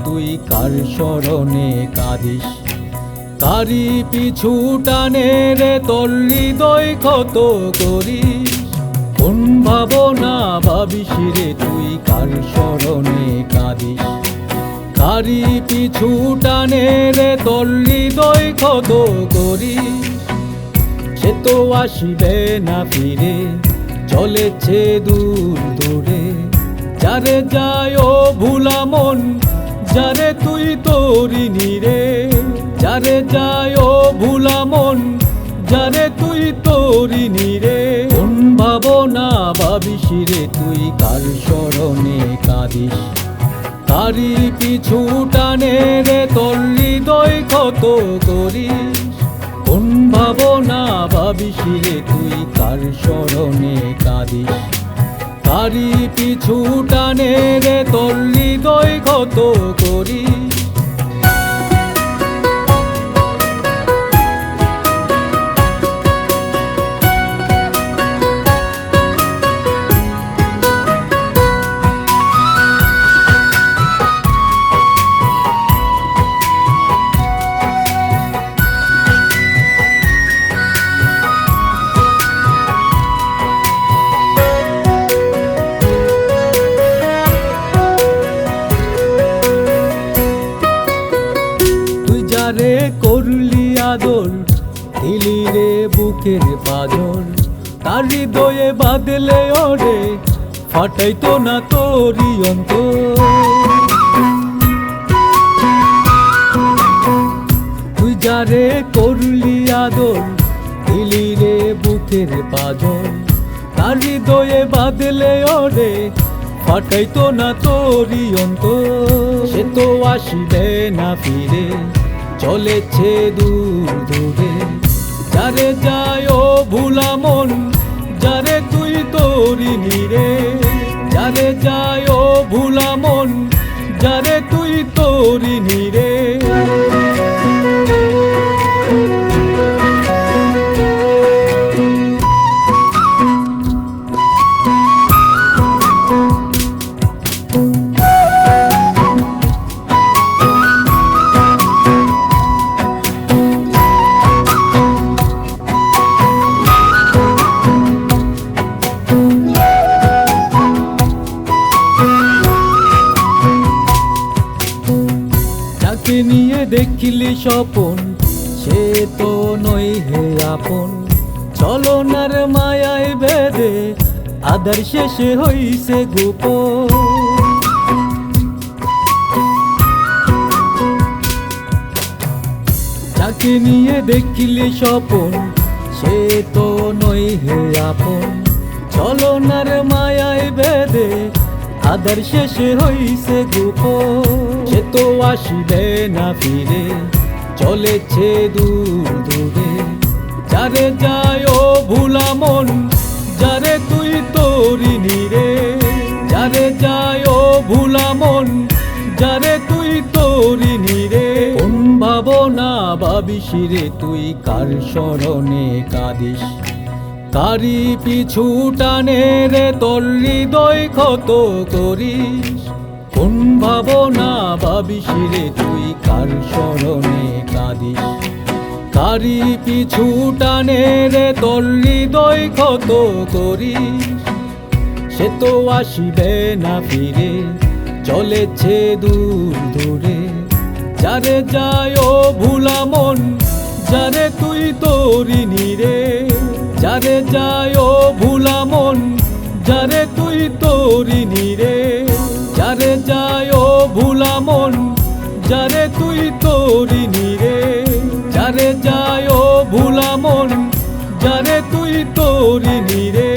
তুই কার স্মরণে কাঁদিস? কারি পিছু টানে রে তোর হৃদয় ক্ষত করিস? কোন ভাবনা ভাবিস রে তুই কার স্মরণে কাঁদিস? কারি পিছু টানে রে তোর হৃদয় ক্ষত করিস? সে তো আসিবে না ফিরে, চলেছে দূর দূরে। যারে যায় ও ভুলা মন, যারে তুই তোরি নিরে। যারে যায় ও ভুলা মন, যারে তুই তোরি নিরে। কোন ভাবনা ভাবিস রে তুই কার স্মরণে কাঁদিস? কারি পিছু টানে রে তোর হৃদয় ক্ষত করিস? কোন ভাবনা ভাবিস রে তুই কার স্মরণে কাঁদিস? কারি পিছু টানে রে তোর হৃদয় ক্ষত করিস? যারে করলি আদর, দিলি রে বুকের পাঁজর। তার হৃদয়ে বাঁধলে ওরে, ফাটাইতো না তোরি অন্তর। তুই যারে করলি আদর, দিলি রে বুকের পাঁজর। তার হৃদয়ে বাঁধলে ওরে, ফাটাইতো না তোরি অন্তর। সে তো আসিবে না ফিরে, চলেছে দূর দূরে। যারে যায় ও ভুলা মন, যারে তুই তোরি নিরে। যারে যায় ও ভুলা মন, যারে তুই তোরি নিরে। যাকে নিয়ে দেখিলি স্বপন, সে তো নই হে আপন। চলনার মায়ায় বেদে, আধার শেষে হইছে গোপন। যাকে নিয়ে দেখিলি স্বপন, সে তো নই হে আপন। চলনার মায়ায় বেদে, আধার শেষে হইছে গোপন। সে তো আসিবে না ফিরে, চলেছে দূর দূরে। যারে যায় ও ভুলা মন, যারে তুই তোরি নিরে। যারে যায় ও ভুলা মন, যারে তুই তোরি নিরে। কোন ভাবনা ভাবিস রে তুই কার স্মরণে কাঁদিস? কারি পিছু টানে রে তোর হৃদয় ক্ষত করিস? কোন ভাবনা ভাবিস রে তুই কার স্মরণে কাঁদিস? কারি পিছু টানে রে তোর হৃদয় ক্ষত করিস? সে তো আসিবে না ফিরে, চলেছে দূর দূরে। যারে যায় ও ভুলা মন, যারে তুই তোরি নিরে। যারে যায় ও ভুলা মন, যারে তুই তোরি নিরে। যারে যায় ও ভুলা মন, যারে তুই তোরি নিরে। যারে যায় ও ভুলা মন, যারে তুই তোরি নিরে।